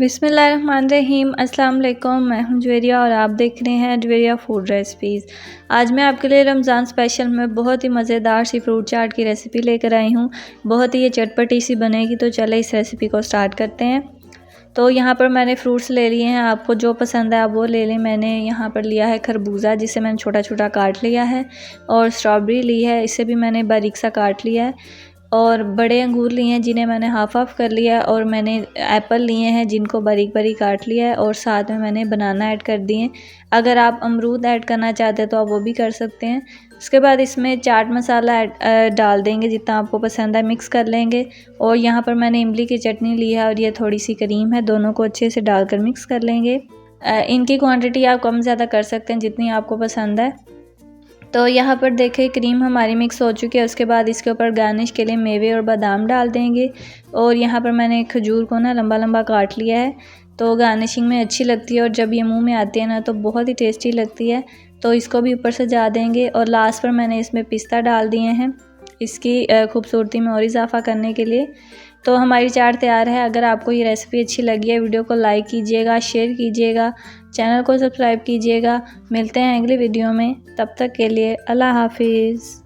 बिस्मिल्लाहिर्रहमानिर्रहीम। अस्सलाम वालेकुम। मैं हूं ज्वेरिया और आप देख रहे हैं ज्वेरिया फूड रेसिपीज़। आज मैं आपके लिए रमज़ान स्पेशल में बहुत ही मज़ेदार सी फ्रूट चाट की रेसिपी लेकर आई हूं। बहुत ही ये चटपटी सी बनेगी, तो चले इस रेसिपी को स्टार्ट करते हैं। तो यहाँ पर मैंने फ्रूट्स ले लिए हैं, आपको जो पसंद है आप वो ले लें। मैंने यहाँ पर लिया है खरबूजा, जिसे मैंने छोटा छोटा काट लिया है, और स्ट्रॉबेरी ली है, इसे भी मैंने बारीक सा काट लिया है। और बड़े अंगूर लिए हैं, जिन्हें मैंने हाफ़ हाफ़ कर लिया है। और मैंने एप्पल लिए हैं, जिनको बारीक बारीक काट लिया है, और साथ में मैंने बनाना ऐड कर दिए। अगर आप अमरूद ऐड करना चाहते हैं तो आप वो भी कर सकते हैं। उसके बाद इसमें चाट मसाला डाल देंगे, जितना आपको पसंद है मिक्स कर लेंगे। और यहाँ पर मैंने इमली की चटनी ली है और ये थोड़ी सी क्रीम है, दोनों को अच्छे से डालकर मिक्स कर लेंगे। इनकी क्वांटिटी आप कम ज़्यादा कर सकते हैं जितनी आपको पसंद है। तो यहाँ पर देखें क्रीम हमारी मिक्स हो चुकी है। उसके बाद इसके ऊपर गार्निश के लिए मेवे और बादाम डाल देंगे। और यहाँ पर मैंने खजूर को ना लंबा लंबा काट लिया है, तो गार्निशिंग में अच्छी लगती है, और जब ये मुंह में आती है ना तो बहुत ही टेस्टी लगती है। तो इसको भी ऊपर सजा देंगे। और लास्ट पर मैंने इसमें पिस्ता डाल दिए हैं, इसकी खूबसूरती में और इजाफा करने के लिए। तो हमारी चाट तैयार है। अगर आपको ये रेसिपी अच्छी लगी है, वीडियो को लाइक कीजिएगा, शेयर कीजिएगा, चैनल को सब्सक्राइब कीजिएगा। मिलते हैं अगली वीडियो में, तब तक के लिए अल्लाह हाफिज़।